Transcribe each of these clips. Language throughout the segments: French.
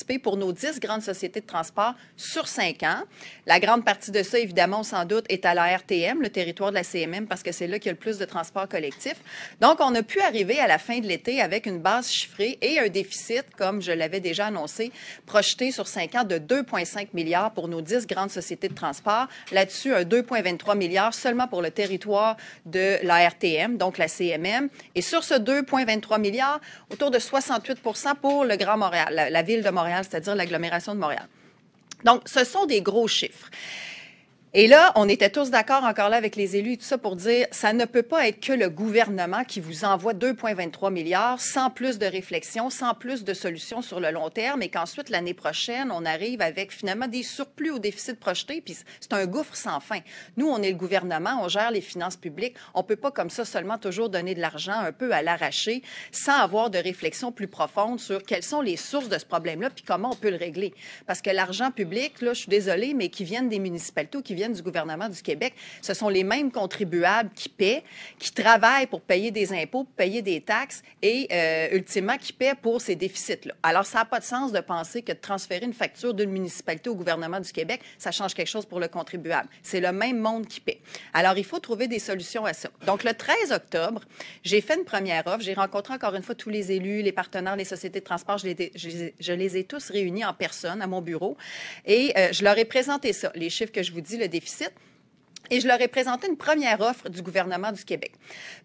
anticipé pour nos 10 grandes sociétés de transport sur 5 ans. La grande partie de ça, évidemment, sans doute, est à la RTM, le territoire de la CMM, parce que c'est là qu'il y a le plus de transport collectif. Donc, on a pu arriver à la fin de l'été avec une base chiffrée et un déficit, comme je l'avais déjà annoncé, projeté sur 5 ans de 2,5 milliards pour nos 10 grandes sociétés de transport. Là-dessus, un 2,23 milliards seulement pour le territoire de la RTM, donc la CMM. Et sur ce 2,23 milliards, autour de 68 pour le Grand Montréal, la ville de Montréal, c'est-à-dire l'agglomération de Montréal. Donc, ce sont des gros chiffres. Et là, on était tous d'accord encore là avec les élus et tout ça pour dire ça ne peut pas être que le gouvernement qui vous envoie 2,23 milliards sans plus de réflexion, sans plus de solutions sur le long terme et qu'ensuite, l'année prochaine, on arrive avec finalement des surplus au déficit projeté. Puis c'est un gouffre sans fin. Nous, on est le gouvernement, on gère les finances publiques. On peut pas comme ça seulement toujours donner de l'argent un peu à l'arraché sans avoir de réflexion plus profonde sur quelles sont les sources de ce problème-là puis comment on peut le régler. Parce que l'argent public, là, je suis désolée, mais qui viennent des municipalités ou qui viennent du gouvernement du Québec, ce sont les mêmes contribuables qui paient, qui travaillent pour payer des impôts, pour payer des taxes et ultimement qui paient pour ces déficits-là. Alors, ça n'a pas de sens de penser que de transférer une facture d'une municipalité au gouvernement du Québec, ça change quelque chose pour le contribuable. C'est le même monde qui paie. Alors, il faut trouver des solutions à ça. Donc, le 13 octobre, j'ai fait une première offre. J'ai rencontré encore une fois tous les élus, les partenaires, les sociétés de transport. Je les ai tous réunis en personne à mon bureau et je leur ai présenté ça, les chiffres que je vous dis, le déficit. Et je leur ai présenté une première offre du gouvernement du Québec.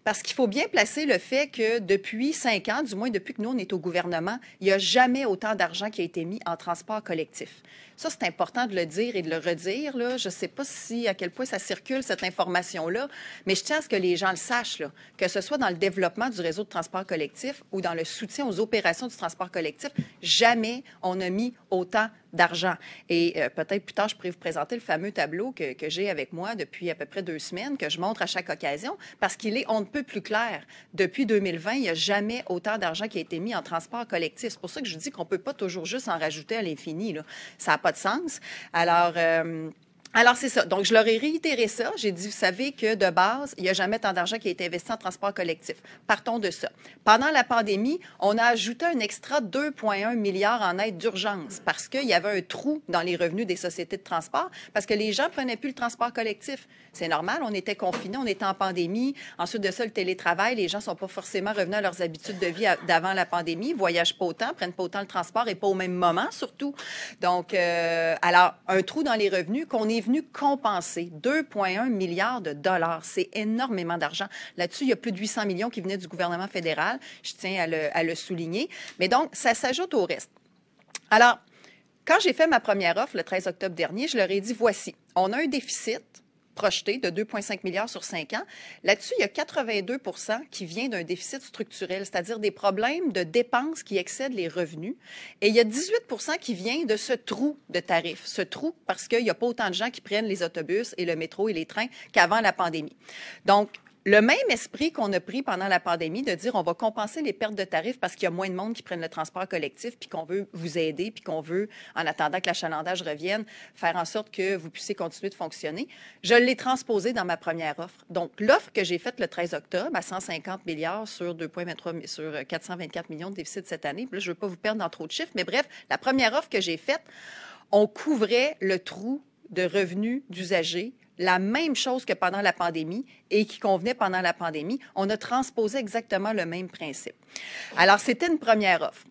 Parce qu'il faut bien placer le fait que depuis 5 ans, du moins depuis que nous, on est au gouvernement, il n'y a jamais autant d'argent qui a été mis en transport collectif. Ça, c'est important de le dire et de le redire, là. Je ne sais pas à quel point ça circule, cette information-là, mais je tiens à ce que les gens le sachent, là, que ce soit dans le développement du réseau de transport collectif ou dans le soutien aux opérations du transport collectif, jamais on a mis autant d'argent. Et peut-être plus tard, je pourrais vous présenter le fameux tableau que j'ai avec moi depuis à peu près 2 semaines, que je montre à chaque occasion, parce qu'il est on ne peut plus clair. Depuis 2020, il n'y a jamais autant d'argent qui a été mis en transport collectif. C'est pour ça que je dis qu'on ne peut pas toujours juste en rajouter à l'infini, là. Ça n'a pas de sens. Alors, c'est ça. Donc, je leur ai réitéré ça. J'ai dit, vous savez que de base, il n'y a jamais tant d'argent qui a été investi en transport collectif. Partons de ça. Pendant la pandémie, on a ajouté un extra 2,1 milliards en aide d'urgence parce qu'il y avait un trou dans les revenus des sociétés de transport parce que les gens prenaient plus le transport collectif. C'est normal, on était confinés, on était en pandémie. Ensuite de ça, le télétravail, les gens ne sont pas forcément revenus à leurs habitudes de vie d'avant la pandémie, ne voyagent pas autant, prennent pas autant le transport et pas au même moment surtout. Donc, alors, un trou dans les revenus qu'on est venu compenser 2,1 milliards de dollars. C'est énormément d'argent. Là-dessus, il y a plus de 800 millions qui venaient du gouvernement fédéral. Je tiens à le souligner. Mais donc, ça s'ajoute au reste. Alors, quand j'ai fait ma première offre le 13 octobre dernier, je leur ai dit, voici, on a un déficit projeté de 2,5 milliards sur 5 ans. Là-dessus, il y a 82 qui vient d'un déficit structurel, c'est-à-dire des problèmes de dépenses qui excèdent les revenus. Et il y a 18 qui vient de ce trou de tarifs. Ce trou parce qu'il n'y a pas autant de gens qui prennent les autobus et le métro et les trains qu'avant la pandémie. Donc, le même esprit qu'on a pris pendant la pandémie de dire on va compenser les pertes de tarifs parce qu'il y a moins de monde qui prennent le transport collectif puis qu'on veut vous aider puis qu'on veut, en attendant que l'achalandage revienne, faire en sorte que vous puissiez continuer de fonctionner. Je l'ai transposé dans ma première offre. Donc, l'offre que j'ai faite le 13 octobre à 150 milliards sur 2,23 sur 424 millions de déficit cette année. Puis là, je ne veux pas vous perdre dans trop de chiffres, mais bref, la première offre que j'ai faite, on couvrait le trou de revenus d'usagers, la même chose que pendant la pandémie et qui convenait pendant la pandémie. On a transposé exactement le même principe. Alors, c'était une première offre.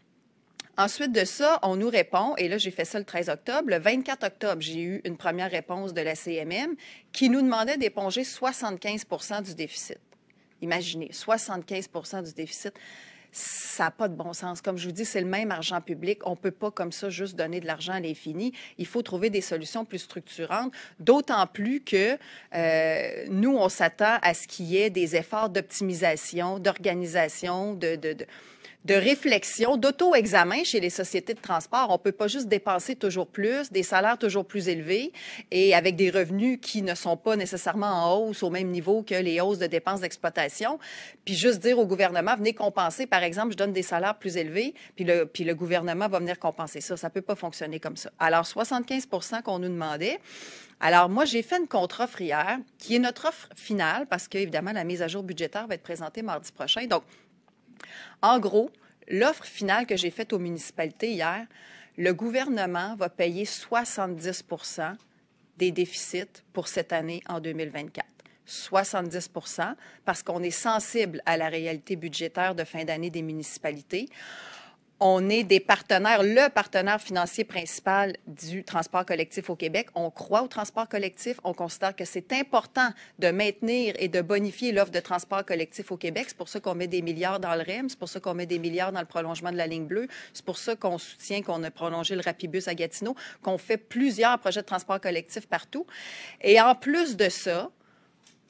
Ensuite de ça, on nous répond, et là, j'ai fait ça le 13 octobre. Le 24 octobre, j'ai eu une première réponse de la CMM qui nous demandait d'éponger 75 du déficit. Imaginez, 75 du déficit. Ça n'a pas de bon sens. Comme je vous dis, c'est le même argent public. On ne peut pas comme ça juste donner de l'argent à l'infini. Il faut trouver des solutions plus structurantes, d'autant plus que nous, on s'attend à ce qu'il y ait des efforts d'optimisation, d'organisation, de réflexion, d'auto-examen chez les sociétés de transport. On ne peut pas juste dépenser toujours plus, des salaires toujours plus élevés et avec des revenus qui ne sont pas nécessairement en hausse au même niveau que les hausses de dépenses d'exploitation. Puis juste dire au gouvernement, venez compenser, par exemple, je donne des salaires plus élevés, puis le gouvernement va venir compenser ça. Ça ne peut pas fonctionner comme ça. Alors, 75 qu'on nous demandait. Alors, moi, j'ai fait une contre-offre hier, qui est notre offre finale, parce qu'évidemment, la mise à jour budgétaire va être présentée mardi prochain. Donc, en gros, l'offre finale que j'ai faite aux municipalités hier, le gouvernement va payer 70 des déficits pour cette année en 2024. 70 parce qu'on est sensible à la réalité budgétaire de fin d'année des municipalités. On est des partenaires, le partenaire financier principal du transport collectif au Québec. On croit au transport collectif. On considère que c'est important de maintenir et de bonifier l'offre de transport collectif au Québec. C'est pour ça qu'on met des milliards dans le REM. C'est pour ça qu'on met des milliards dans le prolongement de la ligne bleue. C'est pour ça qu'on soutient qu'on a prolongé le Rapibus à Gatineau, qu'on fait plusieurs projets de transport collectif partout. Et en plus de ça,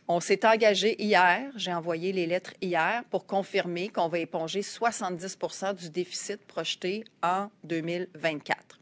on s'est engagé hier, j'ai envoyé les lettres hier, pour confirmer qu'on va éponger 70 du déficit projeté en 2024.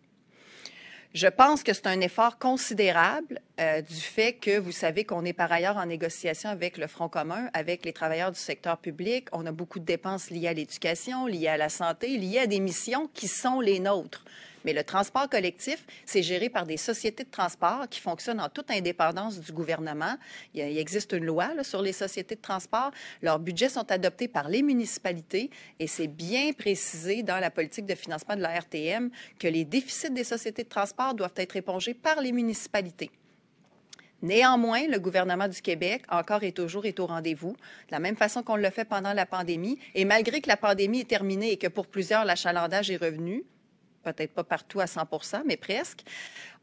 Je pense que c'est un effort considérable du fait que vous savez qu'on est par ailleurs en négociation avec le Front commun, avec les travailleurs du secteur public. On a beaucoup de dépenses liées à l'éducation, liées à la santé, liées à des missions qui sont les nôtres. Mais le transport collectif, c'est géré par des sociétés de transport qui fonctionnent en toute indépendance du gouvernement. Il existe une loi là, sur les sociétés de transport. Leurs budgets sont adoptés par les municipalités et c'est bien précisé dans la politique de financement de la RTM que les déficits des sociétés de transport doivent être épongés par les municipalités. Néanmoins, le gouvernement du Québec, encore et toujours, est au rendez-vous, de la même façon qu'on l'a fait pendant la pandémie. Et malgré que la pandémie est terminée et que pour plusieurs, l'achalandage est revenu, peut-être pas partout à 100 mais presque,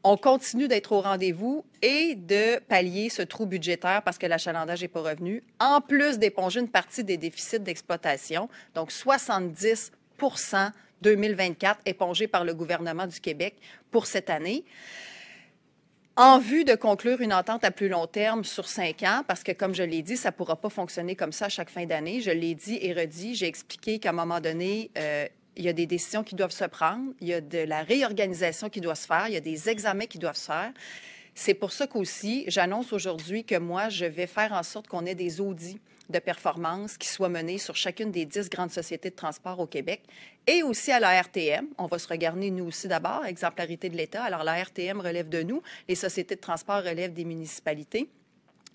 on continue d'être au rendez-vous et de pallier ce trou budgétaire parce que l'achalandage n'est pas revenu, en plus d'éponger une partie des déficits d'exploitation, donc 70 2024 épongés par le gouvernement du Québec pour cette année, en vue de conclure une entente à plus long terme sur 5 ans, parce que, comme je l'ai dit, ça ne pourra pas fonctionner comme ça à chaque fin d'année. Je l'ai dit et redit, j'ai expliqué qu'à un moment donné, il y a des décisions qui doivent se prendre, il y a de la réorganisation qui doit se faire, il y a des examens qui doivent se faire. C'est pour ça qu'aussi, j'annonce aujourd'hui que moi, je vais faire en sorte qu'on ait des audits de performance qui soient menés sur chacune des 10 grandes sociétés de transport au Québec et aussi à la RTM. On va se regarder, nous aussi, d'abord, exemplarité de l'État. Alors, la RTM relève de nous, les sociétés de transport relèvent des municipalités,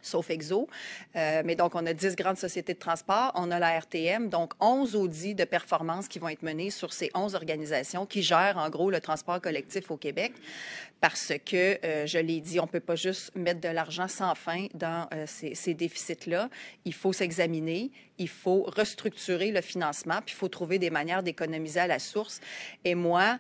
sauf Exo. Mais donc, on a 10 grandes sociétés de transport, on a la RTM, donc 11 audits de performance qui vont être menés sur ces 11 organisations qui gèrent, en gros, le transport collectif au Québec. Parce que, je l'ai dit, on ne peut pas juste mettre de l'argent sans fin dans ces déficits-là. Il faut s'examiner, il faut restructurer le financement, puis il faut trouver des manières d'économiser à la source. Et moi,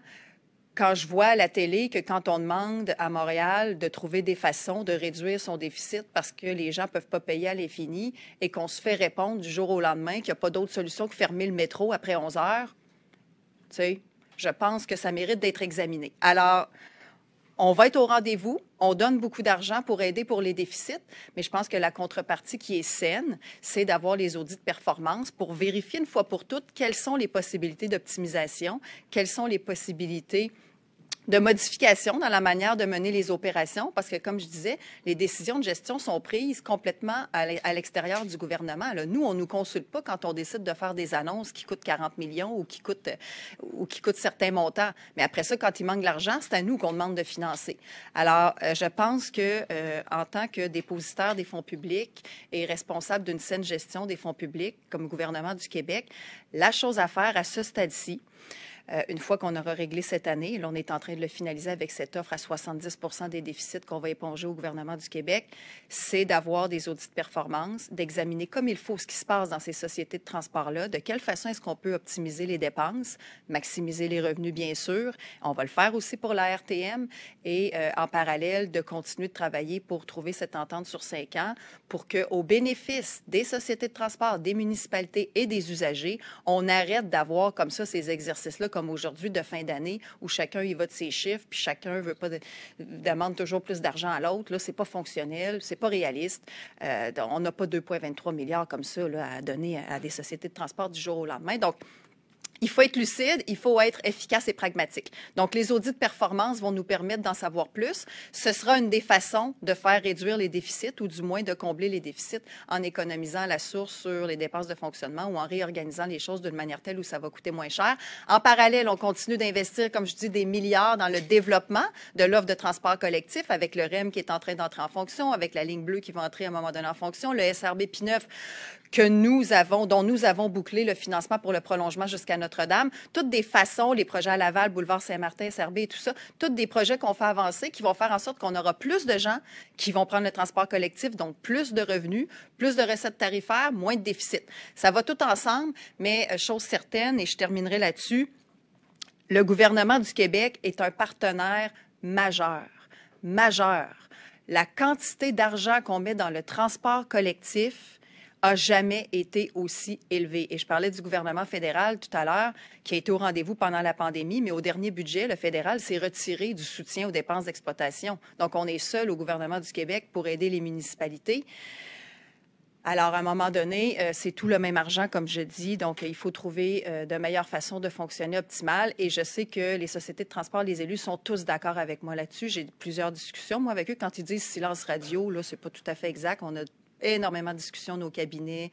quand je vois à la télé que quand on demande à Montréal de trouver des façons de réduire son déficit parce que les gens ne peuvent pas payer à l'infini et qu'on se fait répondre du jour au lendemain qu'il n'y a pas d'autre solution que fermer le métro après 11 heures, tu sais, je pense que ça mérite d'être examiné. Alors, on va être au rendez-vous, on donne beaucoup d'argent pour aider pour les déficits, mais je pense que la contrepartie qui est saine, c'est d'avoir les audits de performance pour vérifier une fois pour toutes quelles sont les possibilités d'optimisation, quelles sont les possibilités de modification dans la manière de mener les opérations, parce que, comme je disais, les décisions de gestion sont prises complètement à l'extérieur du gouvernement. Là, nous, on ne nous consulte pas quand on décide de faire des annonces qui coûtent 40 millions ou qui coûtent certains montants. Mais après ça, quand il manque de l'argent, c'est à nous qu'on demande de financer. Alors, je pense que en tant que dépositaire des fonds publics et responsable d'une saine gestion des fonds publics, comme gouvernement du Québec, la chose à faire à ce stade-ci, une fois qu'on aura réglé cette année, là, on est en train de le finaliser avec cette offre à 70 des déficits qu'on va éponger au gouvernement du Québec, c'est d'avoir des audits de performance, d'examiner comme il faut ce qui se passe dans ces sociétés de transport-là, de quelle façon est-ce qu'on peut optimiser les dépenses, maximiser les revenus, bien sûr. On va le faire aussi pour la RTM et en parallèle, de continuer de travailler pour trouver cette entente sur 5 ans pour qu'au bénéfice des sociétés de transport, des municipalités et des usagers, on arrête d'avoir comme ça ces exercices-là comme aujourd'hui de fin d'année où chacun y va de ses chiffres puis chacun veut pas demande toujours plus d'argent à l'autre. Là, c'est pas fonctionnel, c'est pas réaliste. On n'a pas 2,23 milliards comme ça là, à donner à des sociétés de transport du jour au lendemain. Donc, il faut être lucide, il faut être efficace et pragmatique. Donc, les audits de performance vont nous permettre d'en savoir plus. Ce sera une des façons de faire réduire les déficits ou du moins de combler les déficits en économisant à la source sur les dépenses de fonctionnement ou en réorganisant les choses d'une manière telle où ça va coûter moins cher. En parallèle, on continue d'investir, comme je dis, des milliards dans le développement de l'offre de transport collectif avec le REM qui est en train d'entrer en fonction, avec la ligne bleue qui va entrer à un moment donné en fonction, le SRB P9 dont nous avons bouclé le financement pour le prolongement jusqu'à Notre-Dame. Toutes des façons, les projets à Laval, Boulevard Saint-Martin, SRB et tout ça, toutes des projets qu'on fait avancer qui vont faire en sorte qu'on aura plus de gens qui vont prendre le transport collectif, donc plus de revenus, plus de recettes tarifaires, moins de déficit. Ça va tout ensemble, mais chose certaine, et je terminerai là-dessus, le gouvernement du Québec est un partenaire majeur. La quantité d'argent qu'on met dans le transport collectif a jamais été aussi élevée. Et je parlais du gouvernement fédéral tout à l'heure, qui a été au rendez-vous pendant la pandémie, mais au dernier budget, le fédéral s'est retiré du soutien aux dépenses d'exploitation. Donc, on est seul au gouvernement du Québec pour aider les municipalités. Alors, à un moment donné, c'est tout le même argent, comme je dis. Donc, il faut trouver de meilleures façons de fonctionner optimales. Et je sais que les sociétés de transport, les élus sont tous d'accord avec moi là-dessus. J'ai plusieurs discussions, moi, avec eux. Quand ils disent silence radio, là, c'est pas tout à fait exact. On a énormément de discussions, nos cabinets,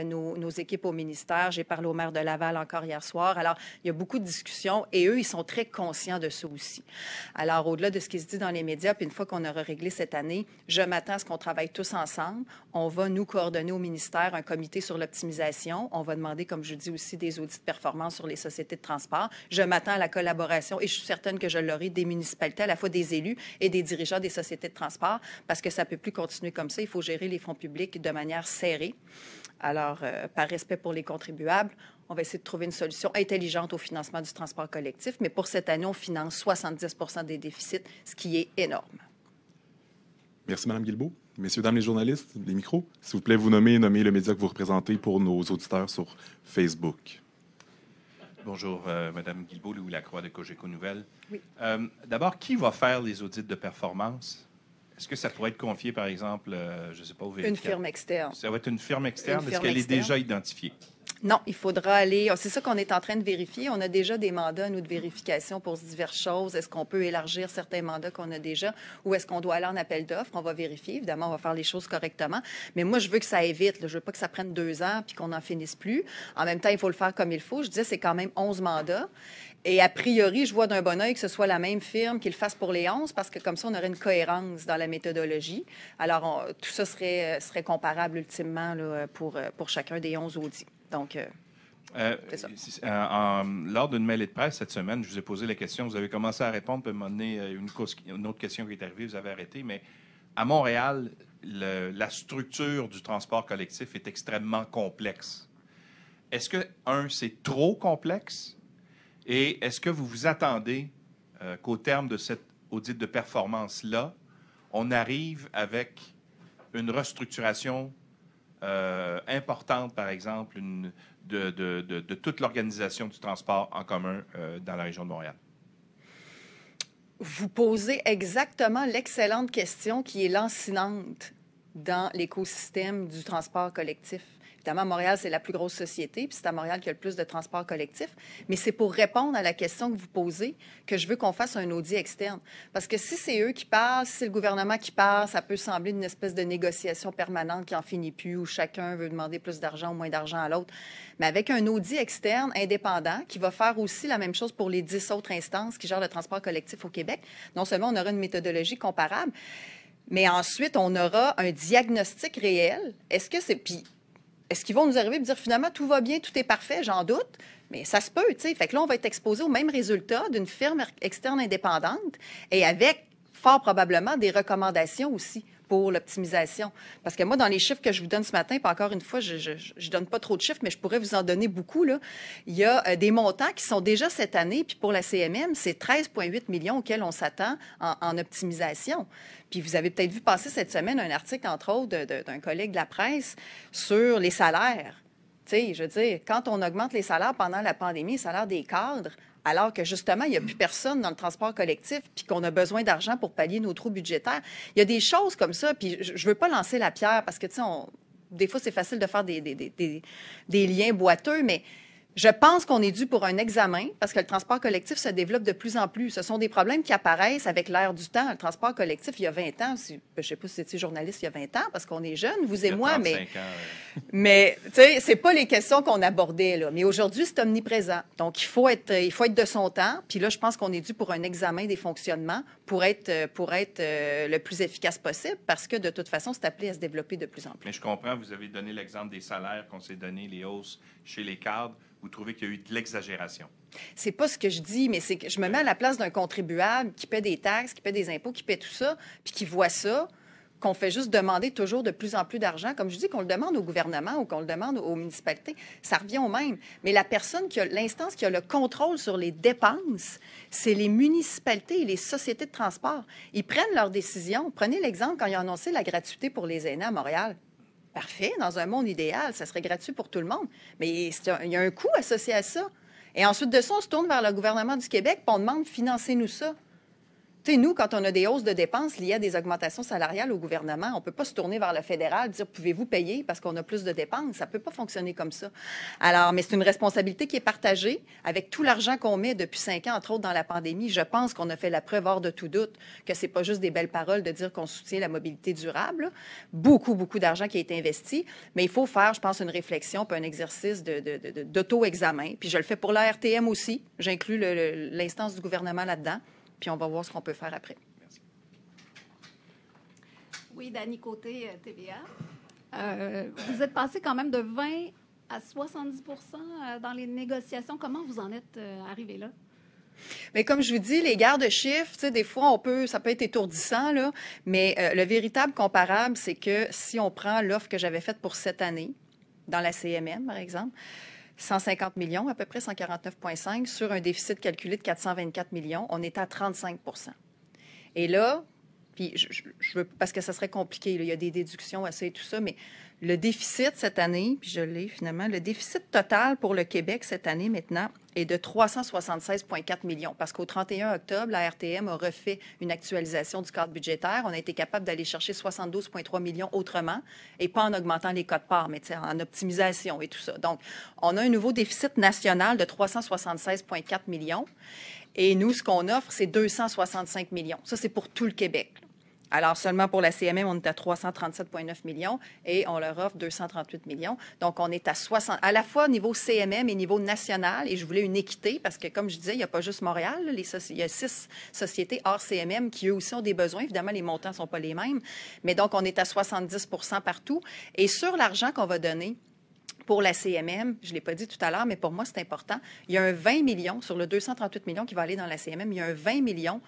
nos équipes au ministère. J'ai parlé au maire de Laval encore hier soir. Alors, il y a beaucoup de discussions et eux, ils sont très conscients de ça aussi. Alors, au-delà de ce qui se dit dans les médias, puis une fois qu'on aura réglé cette année, je m'attends à ce qu'on travaille tous ensemble. On va nous coordonner au ministère un comité sur l'optimisation. On va demander, comme je dis aussi, des audits de performance sur les sociétés de transport. Je m'attends à la collaboration et je suis certaine que je l'aurai des municipalités, à la fois des élus et des dirigeants des sociétés de transport, parce que ça ne peut plus continuer comme ça. Il faut gérer les fonds publics de manière serrée. Alors, par respect pour les contribuables, on va essayer de trouver une solution intelligente au financement du transport collectif, mais pour cette année, on finance 70% des déficits, ce qui est énorme. Merci, Mme Guilbeault. Messieurs, dames les journalistes, les micros, s'il vous plaît, vous nommez le média que vous représentez pour nos auditeurs sur Facebook. Bonjour, Mme Guilbeault, Louis Lacroix de Cogeco Nouvelles. Oui. D'abord, qui va faire les audits de performance? Est-ce que ça pourrait être confié, par exemple, je ne sais pas, au vérificateur? Une firme externe. Ça va être une firme externe? Une Est-ce firme qu'elle est externe. déjà identifiée? Non, il faudra aller... C'est ça qu'on est en train de vérifier. On a déjà des mandats, nous, de vérification pour diverses choses. Est-ce qu'on peut élargir certains mandats qu'on a déjà ou est-ce qu'on doit aller en appel d'offres? On va vérifier. Évidemment, on va faire les choses correctement. Mais moi, je veux que ça aille vite. Je veux pas que ça prenne 2 ans puis qu'on n'en finisse plus. En même temps, il faut le faire comme il faut. Je disais, c'est quand même 11 mandats. Et a priori, je vois d'un bon œil que ce soit la même firme qui le fasse pour les 11 parce que comme ça, on aurait une cohérence dans la méthodologie. Alors, tout ça serait comparable ultimement là, pour chacun des 11 audits. Donc... lors d'une mêlée de presse cette semaine, je vous ai posé la question, vous avez commencé à répondre, puis m'en donner une autre question qui est arrivée, vous avez arrêté, mais à Montréal, la structure du transport collectif est extrêmement complexe. Est-ce que, c'est trop complexe? Et est-ce que vous vous attendez qu'au terme de cet audit de performance-là, on arrive avec une restructuration importante, par exemple, de toute l'organisation du transport en commun dans la région de Montréal? Vous posez exactement l'excellente question qui est lancinante dans l'écosystème du transport collectif. Évidemment, Montréal, c'est la plus grosse société, puis c'est à Montréal qu'il y a le plus de transport collectif. Mais c'est pour répondre à la question que vous posez que je veux qu'on fasse un audit externe. Parce que si c'est eux qui parlent, si c'est le gouvernement qui parle, ça peut sembler une espèce de négociation permanente qui n'en finit plus, où chacun veut demander plus d'argent ou moins d'argent à l'autre. Mais avec un audit externe indépendant qui va faire aussi la même chose pour les 10 autres instances qui gèrent le transport collectif au Québec, non seulement on aura une méthodologie comparable, mais ensuite, on aura un diagnostic réel. Est-ce qu'ils vont nous arriver et dire finalement tout va bien, tout est parfait? J'en doute, mais ça se peut, tu sais. Fait que là, on va être exposé au même résultat d'une firme externe indépendante et avec fort probablement des recommandations aussi pour l'optimisation. Parce que moi, dans les chiffres que je vous donne ce matin, puis encore une fois, je donne pas trop de chiffres, mais je pourrais vous en donner beaucoup, là. Il y a des montants qui sont déjà cette année, puis pour la CMM, c'est 13,8 millions auxquels on s'attend en optimisation. Puis vous avez peut-être vu passer cette semaine un article, entre autres, d'un collègue de la presse sur les salaires. Tu sais, je veux dire, quand on augmente les salaires pendant la pandémie, les salaires des cadres, alors que, justement, il n'y a plus personne dans le transport collectif puis qu'on a besoin d'argent pour pallier nos trous budgétaires. Il y a des choses comme ça, puis je ne veux pas lancer la pierre parce que, tu sais, des fois, c'est facile de faire des liens boiteux, mais Je pense qu'on est dû pour un examen parce que le transport collectif se développe de plus en plus. Ce sont des problèmes qui apparaissent avec l'ère du temps. Le transport collectif, il y a 20 ans, je ne sais pas si c'était journaliste il y a 20 ans parce qu'on est jeunes, vous et moi, mais tu sais, c'est pas les questions qu'on abordait là. Mais aujourd'hui, c'est omniprésent. Donc, il faut être de son temps. Puis là, je pense qu'on est dû pour un examen des fonctionnements pour être le plus efficace possible parce que de toute façon, c'est appelé à se développer de plus en plus. Mais je comprends, vous avez donné l'exemple des salaires qu'on s'est donné, les hausses chez les cadres. Vous trouvez qu'il y a eu de l'exagération? C'est pas ce que je dis, mais c'est que je me mets à la place d'un contribuable qui paie des taxes, qui paie des impôts, qui paie tout ça, puis qui voit ça, qu'on fait juste demander toujours de plus en plus d'argent. Comme je dis, qu'on le demande au gouvernement ou qu'on le demande aux municipalités, ça revient au même. Mais la personne l'instance qui a le contrôle sur les dépenses, c'est les municipalités et les sociétés de transport. Ils prennent leurs décisions. Prenez l'exemple quand ils ont annoncé la gratuité pour les aînés à Montréal. Parfait, dans un monde idéal, ça serait gratuit pour tout le monde. Mais il y a un coût associé à ça. Et ensuite de ça, on se tourne vers le gouvernement du Québec et on demande « financez-nous ça ». Tu sais, nous, quand on a des hausses de dépenses liées à des augmentations salariales au gouvernement, on ne peut pas se tourner vers le fédéral et dire « pouvez-vous payer parce qu'on a plus de dépenses ». Ça ne peut pas fonctionner comme ça. Alors, mais c'est une responsabilité qui est partagée avec tout l'argent qu'on met depuis 5 ans, entre autres dans la pandémie. Je pense qu'on a fait la preuve hors de tout doute que ce n'est pas juste des belles paroles de dire qu'on soutient la mobilité durable. Là. Beaucoup d'argent qui a été investi. Mais il faut faire, je pense, une réflexion puis un exercice d'auto-examen. Puis je le fais pour la RTM aussi. J'inclus l'instance du gouvernement là-dedans. Puis on va voir ce qu'on peut faire après. Merci. Oui, Dany Côté, TVA. Vous êtes passé quand même de 20 à 70 dans les négociations. Comment vous en êtes arrivé là? Mais comme je vous dis, les guerres de chiffres, tu sais, des fois, ça peut être étourdissant, là, mais le véritable comparable, c'est que si on prend l'offre que j'avais faite pour cette année, dans la CMM, par exemple, 150 millions, à peu près 149,5 sur un déficit calculé de 424 millions, on est à 35 %. Et là, puis je veux, parce que ça serait compliqué, là, il y a des déductions à ça et tout ça, mais le déficit cette année, puis je l'ai finalement, le déficit total pour le Québec cette année maintenant est de 376,4 millions. Parce qu'au 31 octobre, la RTM a refait une actualisation du cadre budgétaire. On a été capable d'aller chercher 72,3 millions autrement et pas en augmentant les quotes-parts, mais en optimisation et tout ça. Donc, on a un nouveau déficit national de 376,4 millions. Et nous, ce qu'on offre, c'est 265 millions. Ça, c'est pour tout le Québec. Alors, seulement pour la CMM, on est à 337,9 millions et on leur offre 238 millions. Donc, on est à 60, à la fois niveau CMM et niveau national. Et je voulais une équité parce que, comme je disais, il n'y a pas juste Montréal. Il y a 6 sociétés hors CMM qui, eux aussi, ont des besoins. Évidemment, les montants ne sont pas les mêmes. Mais donc, on est à 70 % partout. Et sur l'argent qu'on va donner, pour la CMM, je ne l'ai pas dit tout à l'heure, mais pour moi, c'est important. Il y a un 20 millions sur le 238 millions qui va aller dans la CMM. Il y a un 20 millions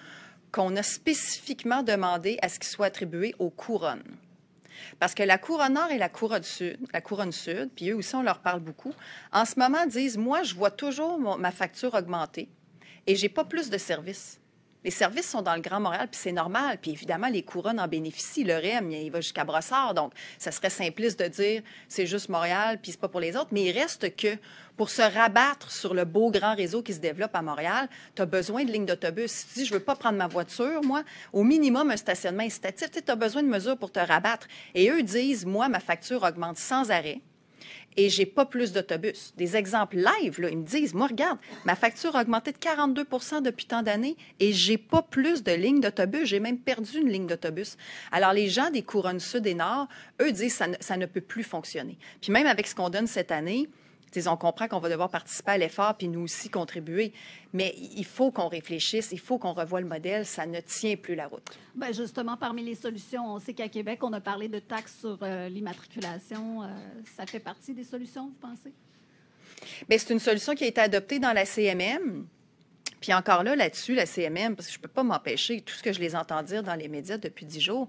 qu'on a spécifiquement demandé à ce qu'il soit attribué aux couronnes. Parce que la couronne nord et la couronne sud, puis eux aussi, on leur parle beaucoup, en ce moment disent, moi, je vois toujours ma facture augmenter et je n'ai pas plus de services. Les services sont dans le Grand Montréal, puis c'est normal. Puis évidemment, les couronnes en bénéficient. Le REM, il va jusqu'à Brossard. Donc, ça serait simpliste de dire c'est juste Montréal, puis c'est pas pour les autres. Mais il reste que pour se rabattre sur le beau grand réseau qui se développe à Montréal, tu as besoin de lignes d'autobus. Si tu dis je veux pas prendre ma voiture, moi, au minimum, un stationnement incitatif, tu as besoin de mesures pour te rabattre. Et eux disent moi, ma facture augmente sans arrêt. Et j'ai pas plus d'autobus. Des exemples live, là, ils me disent, moi, regarde, ma facture a augmenté de 42 % depuis tant d'années et j'ai pas plus de lignes d'autobus. J'ai même perdu une ligne d'autobus. Alors, les gens des couronnes sud et nord, eux disent, ça ne peut plus fonctionner. Puis même avec ce qu'on donne cette année, on comprend qu'on va devoir participer à l'effort puis nous aussi contribuer. Mais il faut qu'on réfléchisse, il faut qu'on revoie le modèle. Ça ne tient plus la route. Bien, justement, parmi les solutions, on sait qu'à Québec, on a parlé de taxes sur l'immatriculation. Ça fait partie des solutions, vous pensez? Bien, c'est une solution qui a été adoptée dans la CMM. Puis encore là-dessus, la CMM, parce que je ne peux pas m'empêcher, tout ce que je les entends dire dans les médias depuis 10 jours,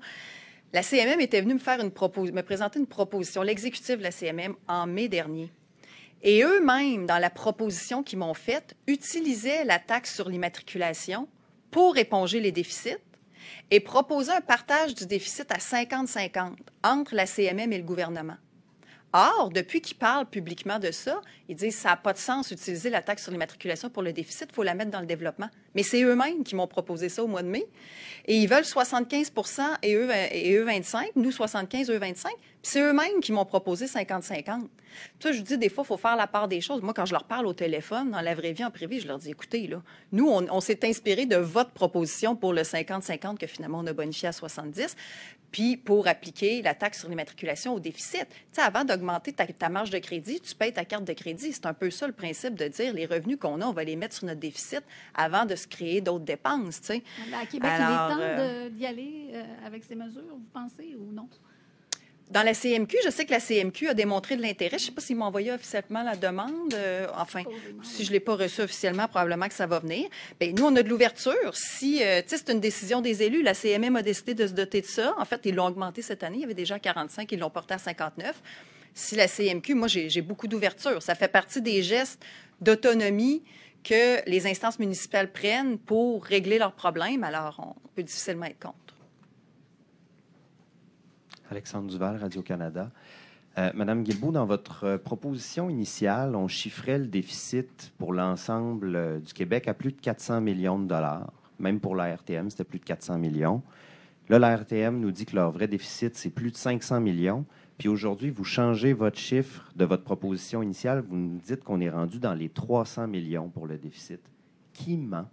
la CMM était venue me présenter une proposition, l'exécutif de la CMM, en mai dernier. Et eux-mêmes, dans la proposition qu'ils m'ont faite, utilisaient la taxe sur l'immatriculation pour éponger les déficits et proposaient un partage du déficit à 50-50 entre la CMM et le gouvernement. Or, depuis qu'ils parlent publiquement de ça, ils disent que ça n'a pas de sens d'utiliser la taxe sur l'immatriculation pour le déficit, il faut la mettre dans le développement. Mais c'est eux-mêmes qui m'ont proposé ça au mois de mai. Et ils veulent 75 et eux 25, nous 75, eux 25. Puis c'est eux-mêmes qui m'ont proposé 50-50. Ça, je vous dis, des fois, il faut faire la part des choses. Moi, quand je leur parle au téléphone, dans la vraie vie, en privé, je leur dis, écoutez, là, nous, on s'est inspiré de votre proposition pour le 50-50 que finalement, on a bonifié à 70, puis pour appliquer la taxe sur l'immatriculation au déficit. Tu sais, avant d'augmenter ta marge de crédit, tu payes ta carte de crédit. C'est un peu ça le principe de dire, les revenus qu'on a, on va les mettre sur notre déficit avant de se créer d'autres dépenses, tu sais. À Québec, il est temps d'y aller avec ces mesures, vous pensez, ou non? Dans la CMQ, je sais que la CMQ a démontré de l'intérêt. Je ne sais pas s'ils m'ont envoyé officiellement la demande. Enfin, si je ne l'ai pas reçue officiellement, probablement que ça va venir. Bien, nous, on a de l'ouverture. Si, tu sais, c'est une décision des élus. La CMM a décidé de se doter de ça. En fait, ils l'ont augmenté cette année. Il y avait déjà 45, ils l'ont porté à 59. Si la CMQ, moi, j'ai beaucoup d'ouverture. Ça fait partie des gestes d'autonomie que les instances municipales prennent pour régler leurs problèmes. Alors, on peut difficilement être contre. Alexandre Duval, Radio-Canada. Madame Guilbeault, dans votre proposition initiale, on chiffrait le déficit pour l'ensemble du Québec à plus de 400 millions de dollars. Même pour la RTM, c'était plus de 400 millions. Là, la RTM nous dit que leur vrai déficit, c'est plus de 500 millions. Puis aujourd'hui, vous changez votre chiffre de votre proposition initiale. Vous nous dites qu'on est rendu dans les 300 millions pour le déficit. Qui ment?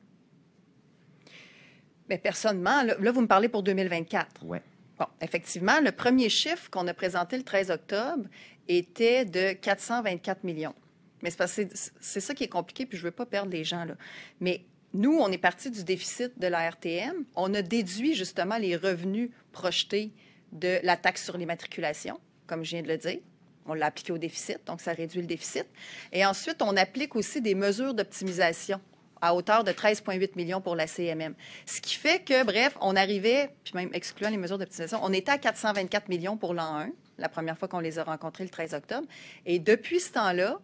Bien, personnellement, là, vous me parlez pour 2024. Oui. Bon, effectivement, le premier chiffre qu'on a présenté le 13 octobre était de 424 millions. Mais c'est ça qui est compliqué, puis je ne veux pas perdre les gens, là. Mais nous, on est parti du déficit de la RTM. On a déduit justement les revenus projetés de la taxe sur l'immatriculation, comme je viens de le dire. On l'a appliqué au déficit, donc ça réduit le déficit. Et ensuite, on applique aussi des mesures d'optimisation à hauteur de 13,8 millions pour la CMM. Ce qui fait que, bref, on arrivait, puis même excluant les mesures d'optimisation, on était à 424 millions pour l'an 1, la première fois qu'on les a rencontrés le 13 octobre. Et depuis ce temps-là,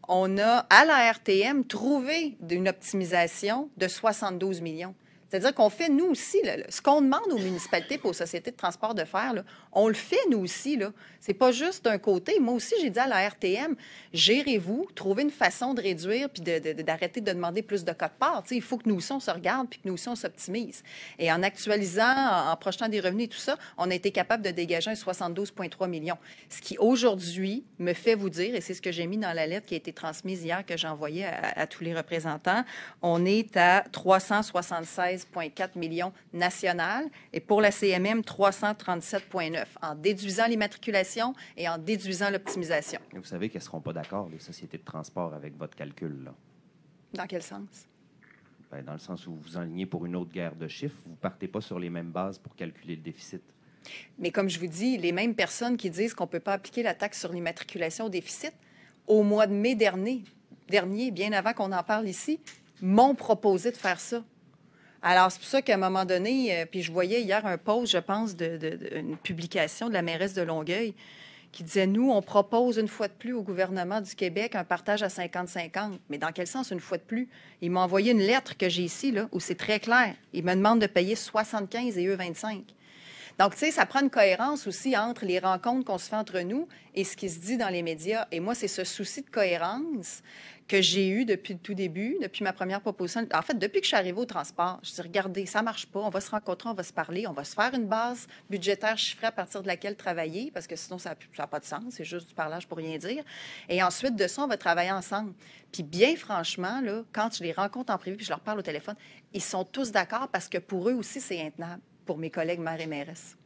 on a, à la RTM, trouvé une optimisation de 72 millions. C'est-à-dire qu'on fait, nous aussi, ce qu'on demande aux municipalités et aux sociétés de transport de faire, là, on le fait, nous aussi. C'est pas juste d'un côté. Moi aussi, j'ai dit à la RTM, gérez-vous, trouvez une façon de réduire puis d'arrêter de demander plus de quote-part. Il faut que nous aussi, on se regarde puis que nous aussi, on s'optimise. Et en actualisant, en projetant des revenus et tout ça, on a été capable de dégager un 72,3 millions. Ce qui, aujourd'hui, me fait vous dire, et c'est ce que j'ai mis dans la lettre qui a été transmise hier, que j'ai envoyée à tous les représentants, on est à 376,4 millions nationales et pour la CMM, 337,9 en déduisant l'immatriculation et en déduisant l'optimisation. Et vous savez qu'elles ne seront pas d'accord, les sociétés de transport, avec votre calcul, là. Dans quel sens? Bien, dans le sens où vous vous enlignez pour une autre guerre de chiffres, vous ne partez pas sur les mêmes bases pour calculer le déficit. Mais comme je vous dis, les mêmes personnes qui disent qu'on ne peut pas appliquer la taxe sur l'immatriculation au déficit, au mois de mai dernier, bien avant qu'on en parle ici, m'ont proposé de faire ça. Alors, c'est pour ça qu'à un moment donné, puis je voyais hier un post, je pense, une publication de la mairesse de Longueuil qui disait, nous, on propose une fois de plus au gouvernement du Québec un partage à 50-50. Mais dans quel sens une fois de plus? Il m'a envoyé une lettre que j'ai ici, là, où c'est très clair. Il me demande de payer 75 et eux 25. Donc, tu sais, ça prend une cohérence aussi entre les rencontres qu'on se fait entre nous et ce qui se dit dans les médias. Et moi, c'est ce souci de cohérence que j'ai eu depuis le tout début, depuis ma première proposition. En fait, depuis que je suis arrivée au transport, je dis, regardez, ça marche pas, on va se rencontrer, on va se parler, on va se faire une base budgétaire chiffrée à partir de laquelle travailler, parce que sinon, ça n'a pas de sens, c'est juste du parlage pour rien dire. Et ensuite de ça, on va travailler ensemble. Puis bien franchement, là, quand je les rencontre en privé puis je leur parle au téléphone, ils sont tous d'accord parce que pour eux aussi, c'est intenable. Pour mes collègues maires et mairesses.